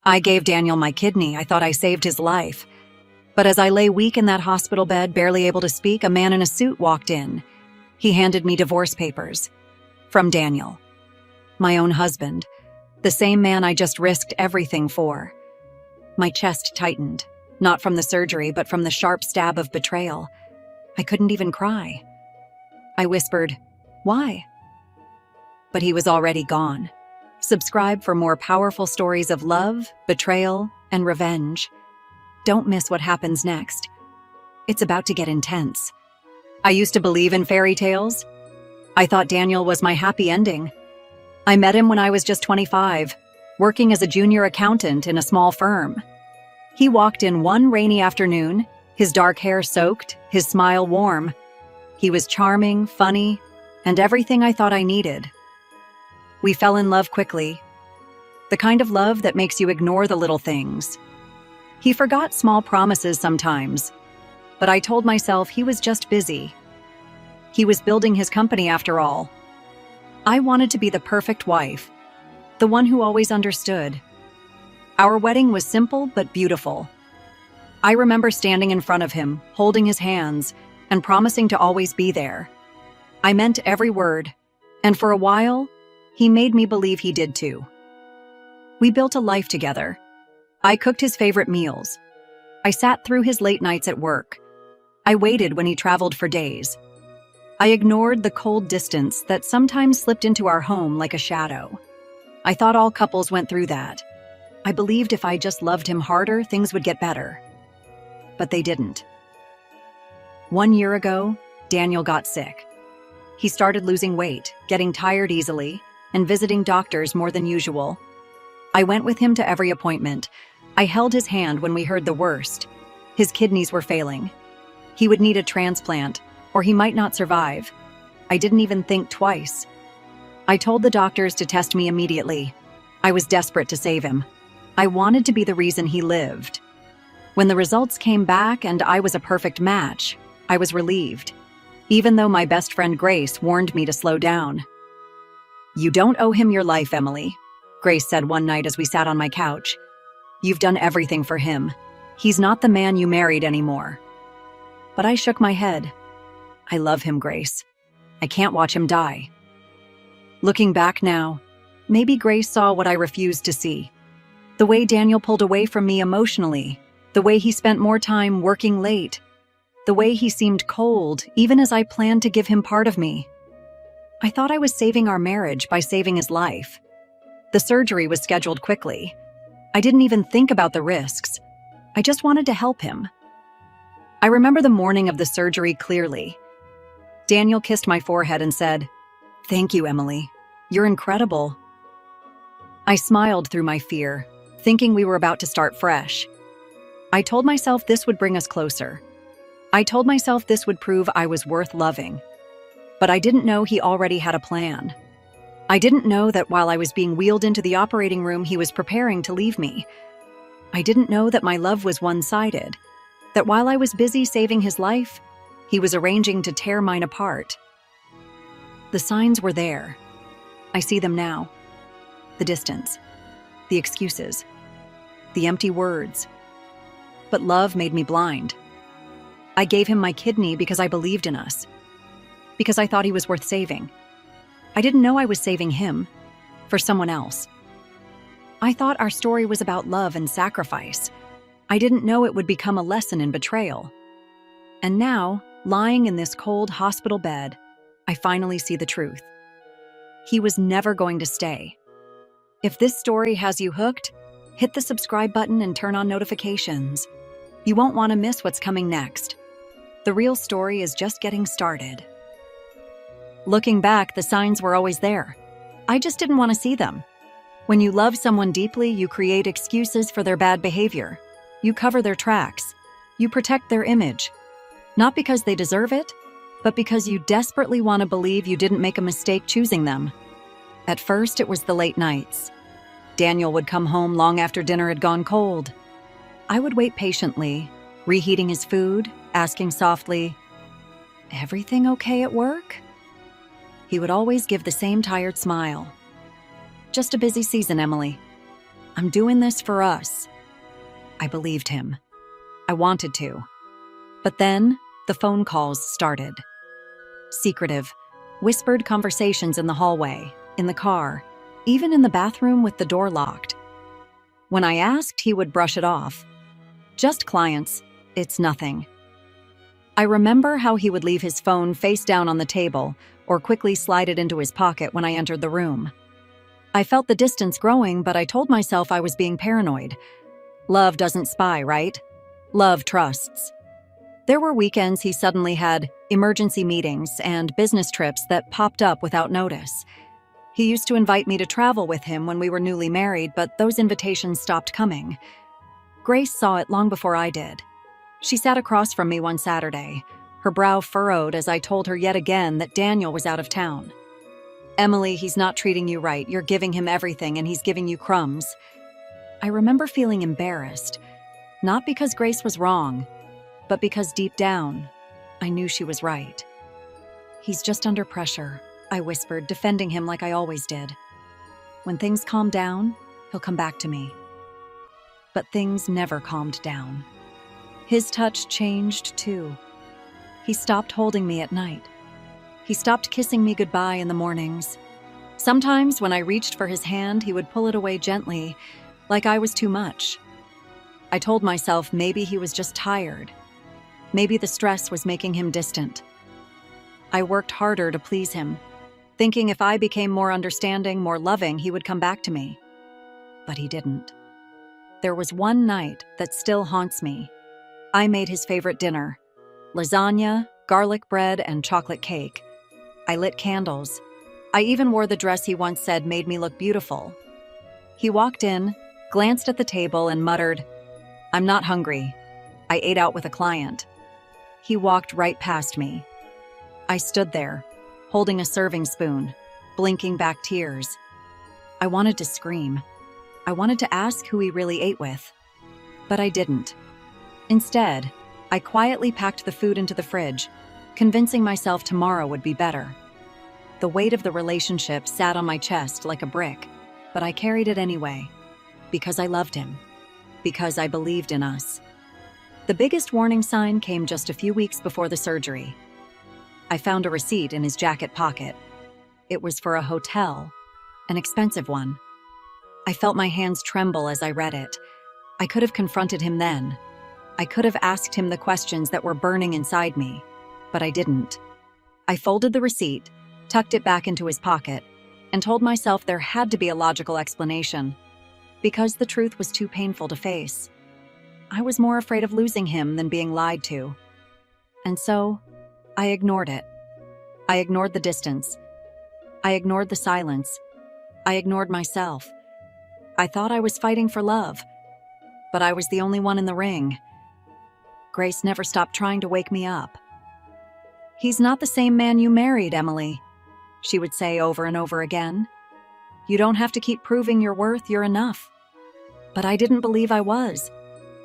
I gave Daniel my kidney. I thought I saved his life. But as I lay weak in that hospital bed, barely able to speak, a man in a suit walked in. He handed me divorce papers. From Daniel. My own husband. The same man I just risked everything for. My chest tightened. Not from the surgery, but from the sharp stab of betrayal. I couldn't even cry. I whispered, "Why?" But he was already gone. Subscribe for more powerful stories of love, betrayal, and revenge. Don't miss what happens next. It's about to get intense. I used to believe in fairy tales. I thought Daniel was my happy ending. I met him when I was just 25, working as a junior accountant in a small firm. He walked in one rainy afternoon, his dark hair soaked, his smile warm. He was charming, funny, and everything I thought I needed. We fell in love quickly. The kind of love that makes you ignore the little things. He forgot small promises sometimes, but I told myself he was just busy. He was building his company after all. I wanted to be the perfect wife, the one who always understood. Our wedding was simple but beautiful. I remember standing in front of him, holding his hands, and promising to always be there. I meant every word, and for a while, he made me believe he did too. We built a life together. I cooked his favorite meals. I sat through his late nights at work. I waited when he traveled for days. I ignored the cold distance that sometimes slipped into our home like a shadow. I thought all couples went through that. I believed if I just loved him harder, things would get better. But they didn't. 1 year ago, Daniel got sick. He started losing weight, getting tired easily, and visiting doctors more than usual. I went with him to every appointment. I held his hand when we heard the worst. His kidneys were failing. He would need a transplant, or he might not survive. I didn't even think twice. I told the doctors to test me immediately. I was desperate to save him. I wanted to be the reason he lived. When the results came back and I was a perfect match, I was relieved, even though my best friend Grace warned me to slow down. "You don't owe him your life, Emily," Grace said one night as we sat on my couch. "You've done everything for him. He's not the man you married anymore." But I shook my head. "I love him, Grace. I can't watch him die." Looking back now, maybe Grace saw what I refused to see. The way Daniel pulled away from me emotionally, the way he spent more time working late, the way he seemed cold even as I planned to give him part of me. I thought I was saving our marriage by saving his life. The surgery was scheduled quickly. I didn't even think about the risks. I just wanted to help him. I remember the morning of the surgery clearly. Daniel kissed my forehead and said, "Thank you, Emily. You're incredible." I smiled through my fear, thinking we were about to start fresh. I told myself this would bring us closer. I told myself this would prove I was worth loving. But I didn't know he already had a plan. I didn't know that while I was being wheeled into the operating room, he was preparing to leave me. I didn't know that my love was one-sided, that while I was busy saving his life, he was arranging to tear mine apart. The signs were there. I see them now. The distance, the excuses, the empty words. But love made me blind. I gave him my kidney because I believed in us, because I thought he was worth saving. I didn't know I was saving him for someone else. I thought our story was about love and sacrifice. I didn't know it would become a lesson in betrayal. And now, lying in this cold hospital bed, I finally see the truth. He was never going to stay. If this story has you hooked, hit the subscribe button and turn on notifications. You won't want to miss what's coming next. The real story is just getting started. Looking back, the signs were always there. I just didn't want to see them. When you love someone deeply, you create excuses for their bad behavior. You cover their tracks. You protect their image. Not because they deserve it, but because you desperately want to believe you didn't make a mistake choosing them. At first, it was the late nights. Daniel would come home long after dinner had gone cold. I would wait patiently, reheating his food, asking softly, "Everything okay at work?" He would always give the same tired smile. "Just a busy season, Emily. I'm doing this for us." I believed him. I wanted to. But then, the phone calls started. Secretive, whispered conversations in the hallway, in the car, even in the bathroom with the door locked. When I asked, he would brush it off. "Just clients. It's nothing." I remember how he would leave his phone face down on the table or quickly slide it into his pocket when I entered the room. I felt the distance growing, but I told myself I was being paranoid. Love doesn't spy, right? Love trusts. There were weekends he suddenly had emergency meetings and business trips that popped up without notice. He used to invite me to travel with him when we were newly married, but those invitations stopped coming. Grace saw it long before I did. She sat across from me one Saturday, her brow furrowed as I told her yet again that Daniel was out of town. "Emily, he's not treating you right. You're giving him everything and he's giving you crumbs." I remember feeling embarrassed, not because Grace was wrong, but because deep down, I knew she was right. "He's just under pressure," I whispered, defending him like I always did. "When things calm down, he'll come back to me." But things never calmed down. His touch changed too. He stopped holding me at night. He stopped kissing me goodbye in the mornings. Sometimes when I reached for his hand, he would pull it away gently, like I was too much. I told myself maybe he was just tired. Maybe the stress was making him distant. I worked harder to please him, thinking if I became more understanding, more loving, he would come back to me. But he didn't. There was one night that still haunts me. I made his favorite dinner: lasagna, garlic bread, and chocolate cake. I lit candles. I even wore the dress he once said made me look beautiful. He walked in, glanced at the table, and muttered, "I'm not hungry. I ate out with a client." He walked right past me. I stood there, holding a serving spoon, blinking back tears. I wanted to scream. I wanted to ask who he really ate with. But I didn't. Instead, I quietly packed the food into the fridge, convincing myself tomorrow would be better. The weight of the relationship sat on my chest like a brick, but I carried it anyway, because I loved him, because I believed in us. The biggest warning sign came just a few weeks before the surgery. I found a receipt in his jacket pocket. It was for a hotel, an expensive one. I felt my hands tremble as I read it. I could have confronted him then. I could have asked him the questions that were burning inside me, but I didn't. I folded the receipt, tucked it back into his pocket, and told myself there had to be a logical explanation, because the truth was too painful to face. I was more afraid of losing him than being lied to. And so, I ignored it. I ignored the distance. I ignored the silence. I ignored myself. I thought I was fighting for love, but I was the only one in the ring. Grace never stopped trying to wake me up. "He's not the same man you married, Emily," she would say over and over again. "You don't have to keep proving your worth, you're enough." But I didn't believe I was.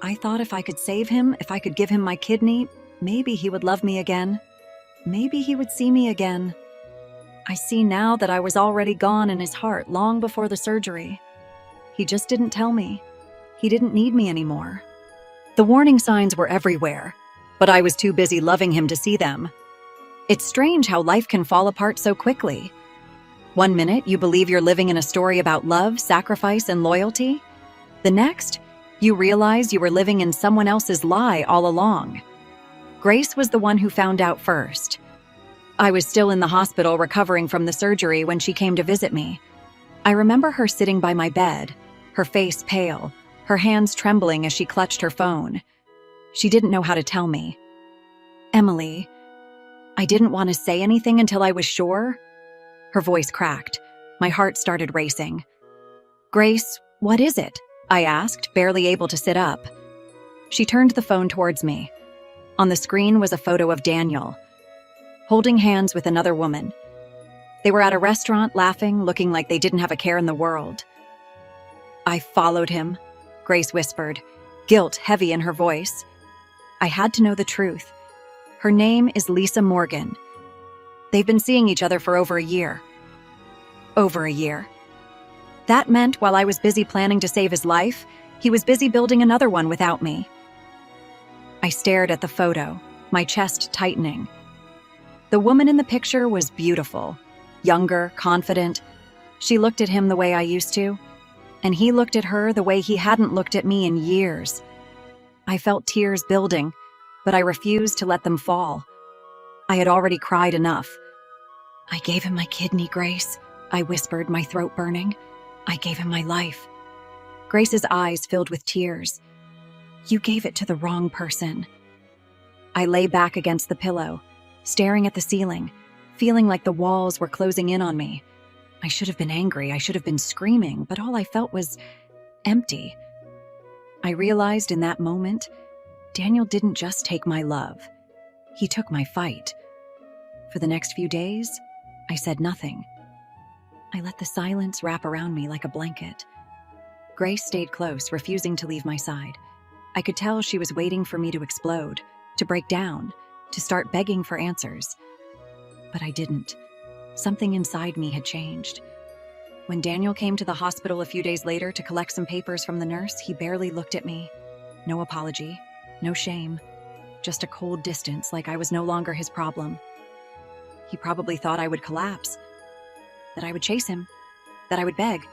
I thought if I could save him, if I could give him my kidney, maybe he would love me again. Maybe he would see me again. I see now that I was already gone in his heart long before the surgery. He just didn't tell me. He didn't need me anymore. The warning signs were everywhere, but I was too busy loving him to see them. It's strange how life can fall apart so quickly. One minute, you believe you're living in a story about love, sacrifice, and loyalty. The next, you realize you were living in someone else's lie all along. Grace was the one who found out first. I was still in the hospital recovering from the surgery when she came to visit me. I remember her sitting by my bed, her face pale, her hands trembling as she clutched her phone. She didn't know how to tell me. "Emily, I didn't want to say anything until I was sure." Her voice cracked. My heart started racing. "Grace, what is it?" I asked, barely able to sit up. She turned the phone towards me. On the screen was a photo of Daniel, holding hands with another woman. They were at a restaurant, laughing, looking like they didn't have a care in the world. "I followed him," Grace whispered, guilt heavy in her voice. I had to know the truth. Her name is Lisa Morgan. They've been seeing each other for over a year. Over a year. That meant while I was busy planning to save his life, he was busy building another one without me. I stared at the photo, my chest tightening. The woman in the picture was beautiful, younger, confident. She looked at him the way I used to, and he looked at her the way he hadn't looked at me in years. I felt tears building, but I refused to let them fall. I had already cried enough. "I gave him my kidney, Grace," I whispered, my throat burning. "I gave him my life." Grace's eyes filled with tears. "You gave it to the wrong person." I lay back against the pillow, staring at the ceiling, feeling like the walls were closing in on me. I should have been angry, I should have been screaming, but all I felt was empty. I realized in that moment, Daniel didn't just take my love. He took my fight. For the next few days, I said nothing. I let the silence wrap around me like a blanket. Grace stayed close, refusing to leave my side. I could tell she was waiting for me to explode, to break down, to start begging for answers. But I didn't. Something inside me had changed. When Daniel came to the hospital a few days later to collect some papers from the nurse, he barely looked at me. No apology, no shame, just a cold distance, like I was no longer his problem. He probably thought I would collapse, that I would chase him, that I would beg.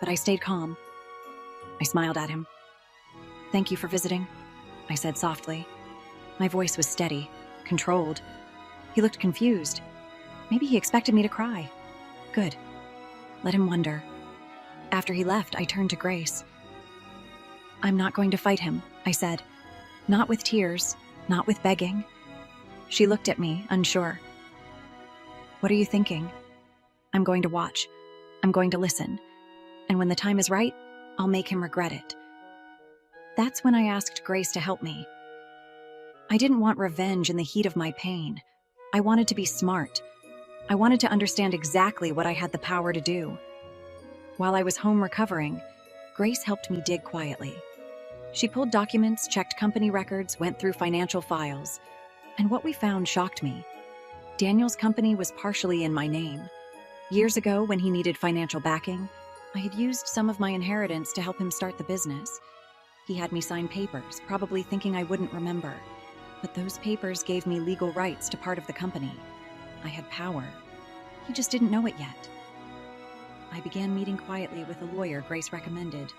But I stayed calm. I smiled at him. "Thank you for visiting," I said softly. My voice was steady, controlled. He looked confused. Maybe he expected me to cry. Good. Let him wonder. After he left, I turned to Grace. "I'm not going to fight him," I said. "Not with tears, not with begging." She looked at me, unsure. "What are you thinking?" "I'm going to watch. I'm going to listen. And when the time is right, I'll make him regret it." That's when I asked Grace to help me. I didn't want revenge in the heat of my pain. I wanted to be smart. I wanted to understand exactly what I had the power to do. While I was home recovering, Grace helped me dig quietly. She pulled documents, checked company records, went through financial files. And what we found shocked me. Daniel's company was partially in my name. Years ago, when he needed financial backing, I had used some of my inheritance to help him start the business. He had me sign papers, probably thinking I wouldn't remember. But those papers gave me legal rights to part of the company. I had power. He just didn't know it yet. I began meeting quietly with a lawyer Grace recommended.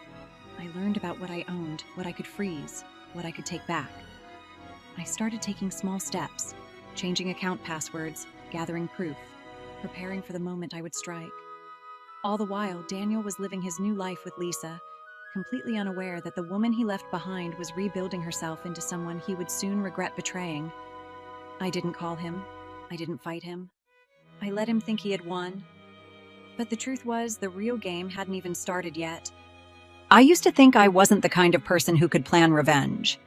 I learned about what I owned, what I could freeze, what I could take back. I started taking small steps, changing account passwords, gathering proof, preparing for the moment I would strike. All the while, Daniel was living his new life with Lisa, completely unaware that the woman he left behind was rebuilding herself into someone he would soon regret betraying. I didn't call him. I didn't fight him. I let him think he had won. But the truth was, the real game hadn't even started yet. I used to think I wasn't the kind of person who could plan revenge.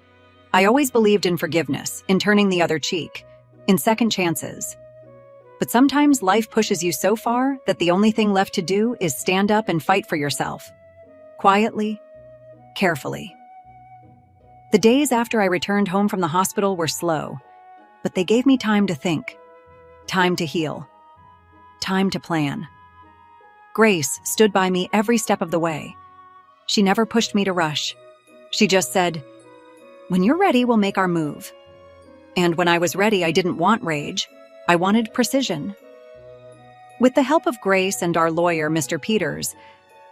I always believed in forgiveness, in turning the other cheek, in second chances. But sometimes life pushes you so far that the only thing left to do is stand up and fight for yourself. Quietly, carefully. The days after I returned home from the hospital were slow, but they gave me time to think, time to heal, time to plan. Grace stood by me every step of the way. She never pushed me to rush. She just said, "When you're ready, we'll make our move." And when I was ready, I didn't want rage. I wanted precision. With the help of Grace and our lawyer, Mr. Peters,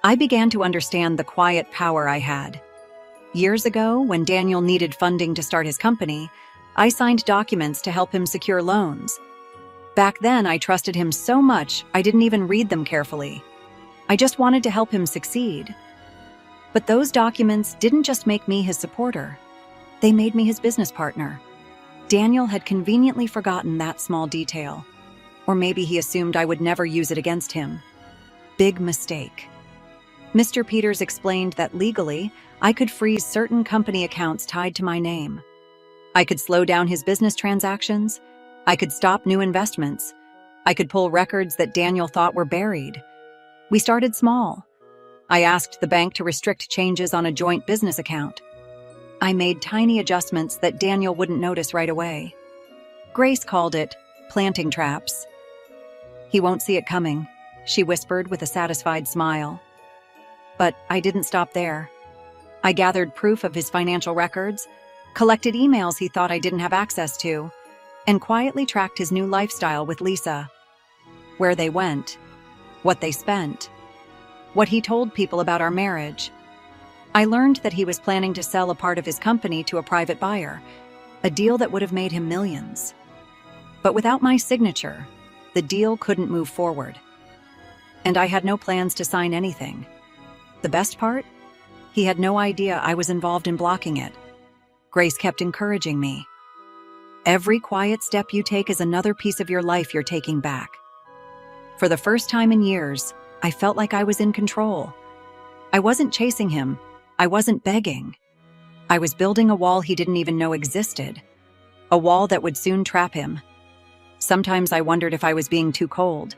I began to understand the quiet power I had. Years ago, when Daniel needed funding to start his company, I signed documents to help him secure loans. Back then, I trusted him so much I didn't even read them carefully. I just wanted to help him succeed. But those documents didn't just make me his supporter. They made me his business partner. Daniel had conveniently forgotten that small detail. Or maybe he assumed I would never use it against him. Big mistake. Mr. Peters explained that legally, I could freeze certain company accounts tied to my name. I could slow down his business transactions. I could stop new investments. I could pull records that Daniel thought were buried. We started small. I asked the bank to restrict changes on a joint business account. I made tiny adjustments that Daniel wouldn't notice right away. Grace called it planting traps. "He won't see it coming," she whispered with a satisfied smile. But I didn't stop there. I gathered proof of his financial records, collected emails he thought I didn't have access to, and quietly tracked his new lifestyle with Lisa. Where they went, what they spent, what he told people about our marriage. I learned that he was planning to sell a part of his company to a private buyer, a deal that would have made him millions. But without my signature, the deal couldn't move forward. And I had no plans to sign anything. The best part? He had no idea I was involved in blocking it. Grace kept encouraging me. Every quiet step you take is another piece of your life you're taking back. For the first time in years, I felt like I was in control. I wasn't chasing him. I wasn't begging. I was building a wall he didn't even know existed. A wall that would soon trap him. Sometimes I wondered if I was being too cold.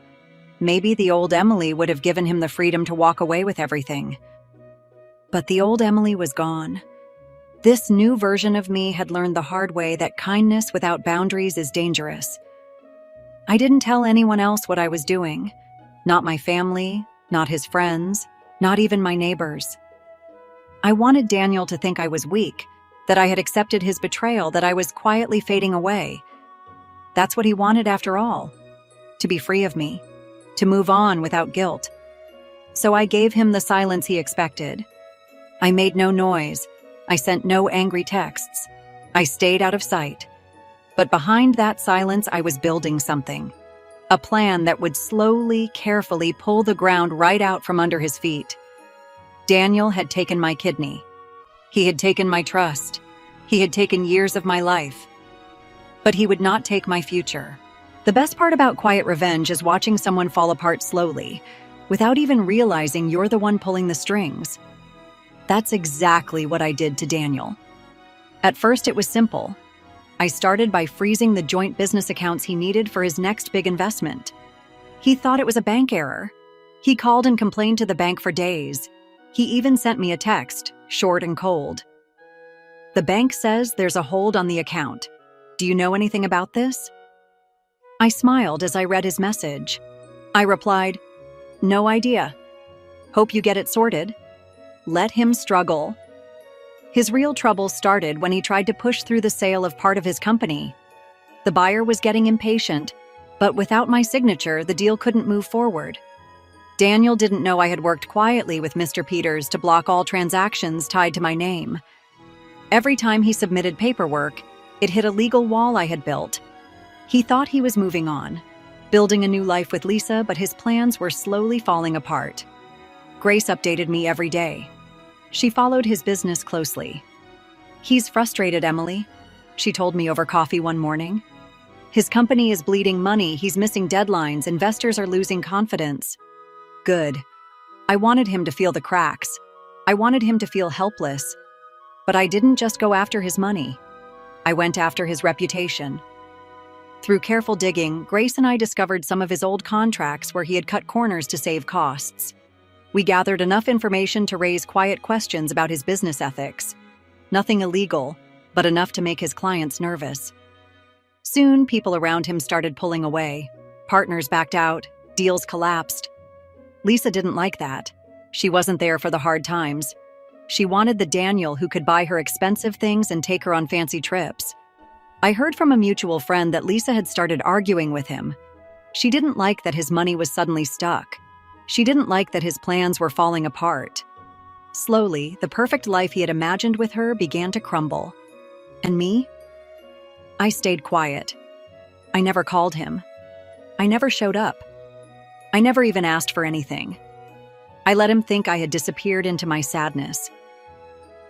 Maybe the old Emily would have given him the freedom to walk away with everything. But the old Emily was gone. This new version of me had learned the hard way that kindness without boundaries is dangerous. I didn't tell anyone else what I was doing. Not my family, not his friends, not even my neighbors. I wanted Daniel to think I was weak, that I had accepted his betrayal, that I was quietly fading away. That's what he wanted after all, to be free of me, to move on without guilt. So I gave him the silence he expected. I made no noise. I sent no angry texts. I stayed out of sight. But behind that silence, I was building something. A plan that would slowly, carefully pull the ground right out from under his feet. Daniel had taken my kidney. He had taken my trust. He had taken years of my life. But he would not take my future. The best part about quiet revenge is watching someone fall apart slowly, without even realizing you're the one pulling the strings. That's exactly what I did to Daniel. At first, it was simple. I started by freezing the joint business accounts he needed for his next big investment. He thought it was a bank error. He called and complained to the bank for days. He even sent me a text, short and cold. The bank says there's a hold on the account. Do you know anything about this? I smiled as I read his message. I replied, "No idea. Hope you get it sorted." Let him struggle. His real trouble started when he tried to push through the sale of part of his company. The buyer was getting impatient, but without my signature, the deal couldn't move forward. Daniel didn't know I had worked quietly with Mr. Peters to block all transactions tied to my name. Every time he submitted paperwork, it hit a legal wall I had built. He thought he was moving on, building a new life with Lisa, but his plans were slowly falling apart. Grace updated me every day. She followed his business closely. "He's frustrated, Emily," she told me over coffee one morning. "His company is bleeding money, he's missing deadlines, investors are losing confidence." Good. I wanted him to feel the cracks. I wanted him to feel helpless. But I didn't just go after his money. I went after his reputation. Through careful digging, Grace and I discovered some of his old contracts where he had cut corners to save costs. We gathered enough information to raise quiet questions about his business ethics. Nothing illegal, but enough to make his clients nervous. Soon, people around him started pulling away. Partners backed out. Deals collapsed. Lisa didn't like that. She wasn't there for the hard times. She wanted the Daniel who could buy her expensive things and take her on fancy trips. I heard from a mutual friend that Lisa had started arguing with him. She didn't like that his money was suddenly stuck. She didn't like that his plans were falling apart. Slowly, the perfect life he had imagined with her began to crumble. And me? I stayed quiet. I never called him. I never showed up. I never even asked for anything. I let him think I had disappeared into my sadness.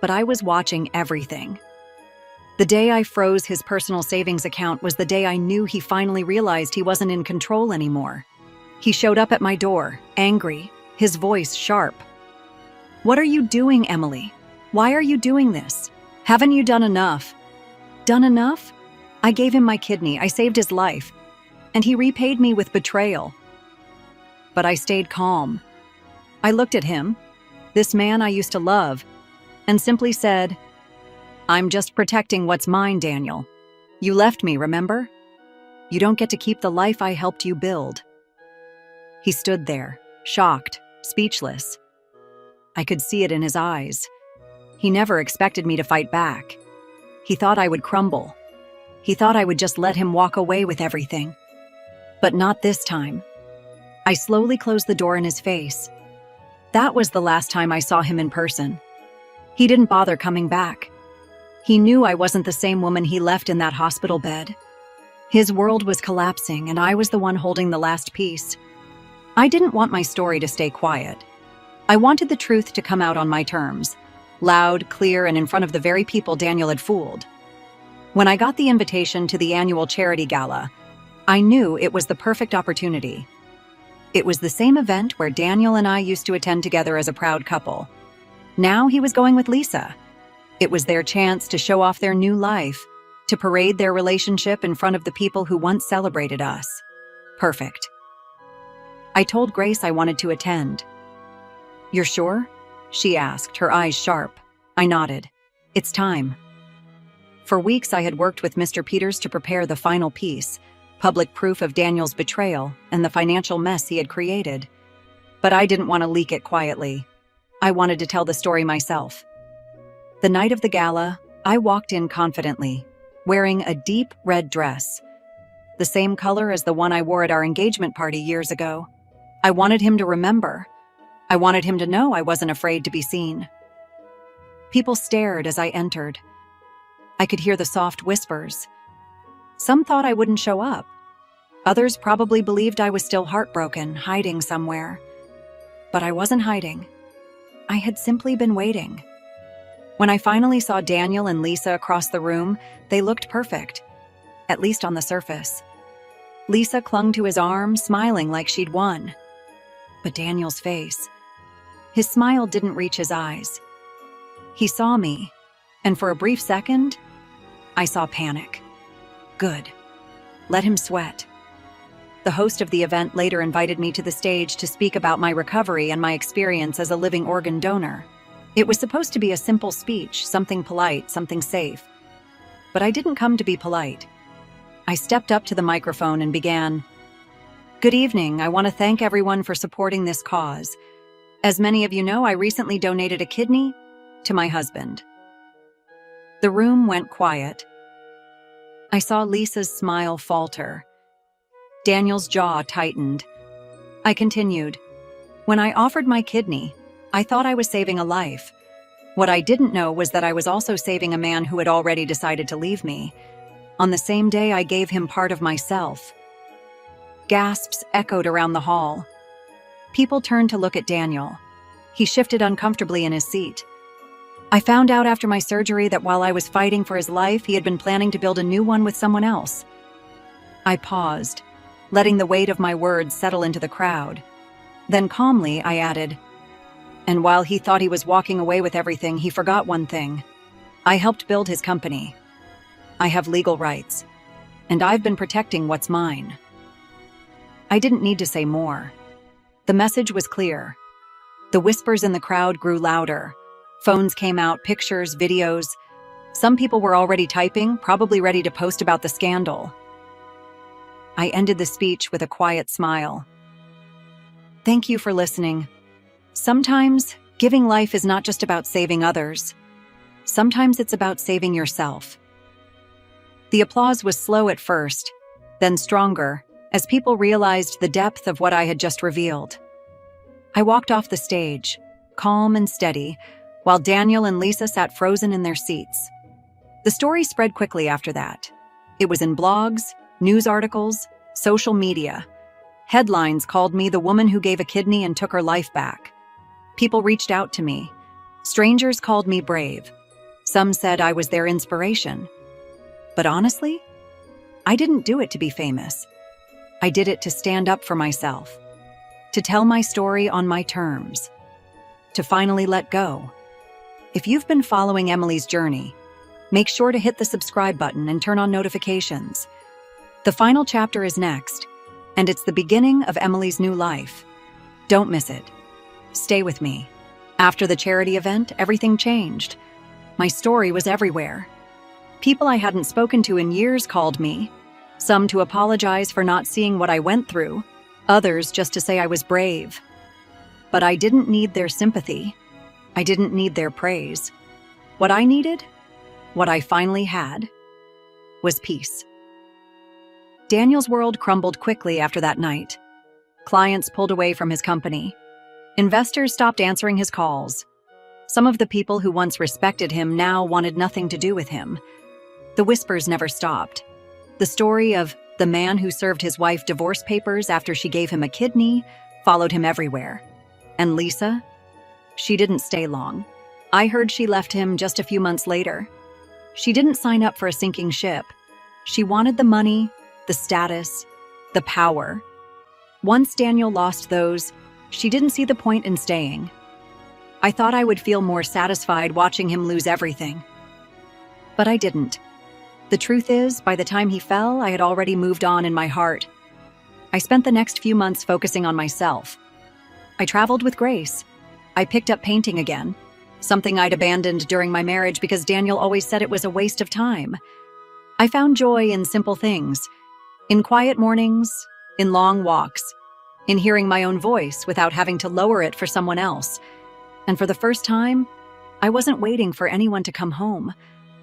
But I was watching everything. The day I froze his personal savings account was the day I knew he finally realized he wasn't in control anymore. He showed up at my door, angry, his voice sharp. "What are you doing, Emily? Why are you doing this? Haven't you done enough?" Done enough? I gave him my kidney, I saved his life, and he repaid me with betrayal. But I stayed calm. I looked at him, this man I used to love, and simply said, "I'm just protecting what's mine, Daniel. You left me, remember? You don't get to keep the life I helped you build." He stood there, shocked, speechless. I could see it in his eyes. He never expected me to fight back. He thought I would crumble. He thought I would just let him walk away with everything. But not this time. I slowly closed the door in his face. That was the last time I saw him in person. He didn't bother coming back. He knew I wasn't the same woman he left in that hospital bed. His world was collapsing, and I was the one holding the last piece. I didn't want my story to stay quiet. I wanted the truth to come out on my terms, loud, clear, and in front of the very people Daniel had fooled. When I got the invitation to the annual charity gala, I knew it was the perfect opportunity. It was the same event where Daniel and I used to attend together as a proud couple. Now he was going with Lisa. It was their chance to show off their new life, to parade their relationship in front of the people who once celebrated us. Perfect. I told Grace I wanted to attend. "You're sure?" she asked, her eyes sharp. I nodded. "It's time." For weeks I had worked with Mr. Peters to prepare the final piece, public proof of Daniel's betrayal and the financial mess he had created. But I didn't want to leak it quietly. I wanted to tell the story myself. The night of the gala, I walked in confidently, wearing a deep red dress, the same color as the one I wore at our engagement party years ago. I wanted him to remember. I wanted him to know I wasn't afraid to be seen. People stared as I entered. I could hear the soft whispers. Some thought I wouldn't show up. Others probably believed I was still heartbroken, hiding somewhere. But I wasn't hiding. I had simply been waiting. When I finally saw Daniel and Lisa across the room, they looked perfect, at least on the surface. Lisa clung to his arm, smiling like she'd won. But Daniel's face, his smile didn't reach his eyes. He saw me, and for a brief second, I saw panic. Good. Let him sweat. The host of the event later invited me to the stage to speak about my recovery and my experience as a living organ donor. It was supposed to be a simple speech, something polite, something safe. But I didn't come to be polite. I stepped up to the microphone and began, "Good evening. I want to thank everyone for supporting this cause. As many of you know, I recently donated a kidney to my husband." The room went quiet. I saw Lisa's smile falter. Daniel's jaw tightened. I continued, "When I offered my kidney, I thought I was saving a life. What I didn't know was that I was also saving a man who had already decided to leave me. On the same day, I gave him part of myself." Gasps echoed around the hall. People turned to look at Daniel. He shifted uncomfortably in his seat. I found out after my surgery that while I was fighting for his life, he had been planning to build a new one with someone else. I paused, letting the weight of my words settle into the crowd. Then calmly, I added, "And while he thought he was walking away with everything, he forgot one thing. I helped build his company. I have legal rights, and I've been protecting what's mine." I didn't need to say more. The message was clear. The whispers in the crowd grew louder. Phones came out, pictures, videos. Some people were already typing, probably ready to post about the scandal. I ended the speech with a quiet smile. Thank you for listening. Sometimes, giving life is not just about saving others. Sometimes it's about saving yourself. The applause was slow at first, then stronger, as people realized the depth of what I had just revealed. I walked off the stage, calm and steady, while Daniel and Lisa sat frozen in their seats. The story spread quickly after that. It was in blogs, news articles, social media. Headlines called me the woman who gave a kidney and took her life back. People reached out to me. Strangers called me brave. Some said I was their inspiration. But honestly, I didn't do it to be famous. I did it to stand up for myself, to tell my story on my terms, to finally let go. If you've been following Emily's journey, make sure to hit the subscribe button and turn on notifications. The final chapter is next, and it's the beginning of Emily's new life. Don't miss it. Stay with me. After the charity event, everything changed. My story was everywhere. People I hadn't spoken to in years called me, some to apologize for not seeing what I went through, others just to say I was brave. But I didn't need their sympathy. I didn't need their praise. What I needed, what I finally had, was peace. Daniel's world crumbled quickly after that night. Clients pulled away from his company. Investors stopped answering his calls. Some of the people who once respected him now wanted nothing to do with him. The whispers never stopped. The story of the man who served his wife divorce papers after she gave him a kidney followed him everywhere. And Lisa? She didn't stay long. I heard she left him just a few months later. She didn't sign up for a sinking ship. She wanted the money, the status, the power. Once Daniel lost those, she didn't see the point in staying. I thought I would feel more satisfied watching him lose everything. But I didn't. The truth is, by the time he fell, I had already moved on in my heart. I spent the next few months focusing on myself. I traveled with Grace. I picked up painting again, something I'd abandoned during my marriage because Daniel always said it was a waste of time. I found joy in simple things, in quiet mornings, in long walks, in hearing my own voice without having to lower it for someone else. And for the first time, I wasn't waiting for anyone to come home.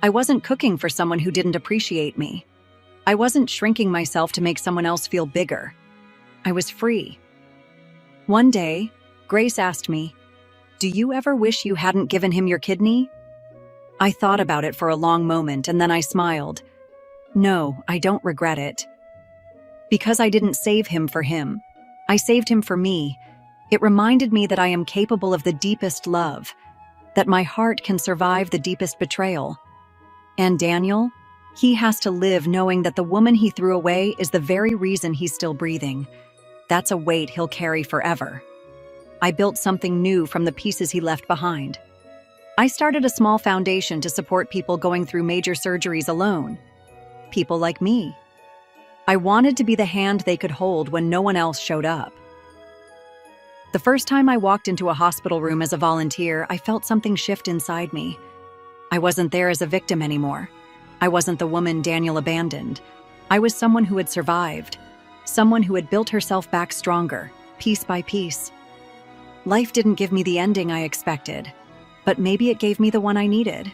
I wasn't cooking for someone who didn't appreciate me. I wasn't shrinking myself to make someone else feel bigger. I was free. One day, Grace asked me, "Do you ever wish you hadn't given him your kidney?" I thought about it for a long moment and then I smiled. No, I don't regret it. Because I didn't save him for him. I saved him for me. It reminded me that I am capable of the deepest love, that my heart can survive the deepest betrayal. And Daniel, he has to live knowing that the woman he threw away is the very reason he's still breathing. That's a weight he'll carry forever. I built something new from the pieces he left behind. I started a small foundation to support people going through major surgeries alone. People like me. I wanted to be the hand they could hold when no one else showed up. The first time I walked into a hospital room as a volunteer, I felt something shift inside me. I wasn't there as a victim anymore. I wasn't the woman Daniel abandoned. I was someone who had survived, someone who had built herself back stronger, piece by piece. Life didn't give me the ending I expected, but maybe it gave me the one I needed.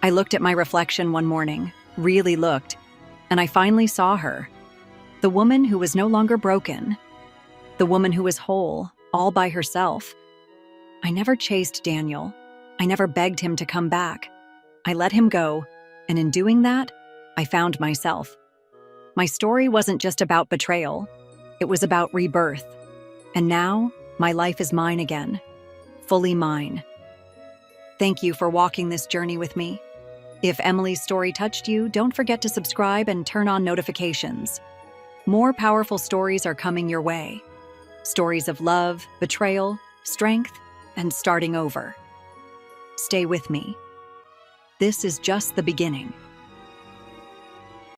I looked at my reflection one morning, really looked, and I finally saw her. The woman who was no longer broken. The woman who was whole, all by herself. I never chased Daniel. I never begged him to come back. I let him go, and in doing that, I found myself. My story wasn't just about betrayal. It was about rebirth. And now, my life is mine again. Fully mine. Thank you for walking this journey with me. If Emily's story touched you, don't forget to subscribe and turn on notifications. More powerful stories are coming your way. Stories of love, betrayal, strength, and starting over. Stay with me. This is just the beginning.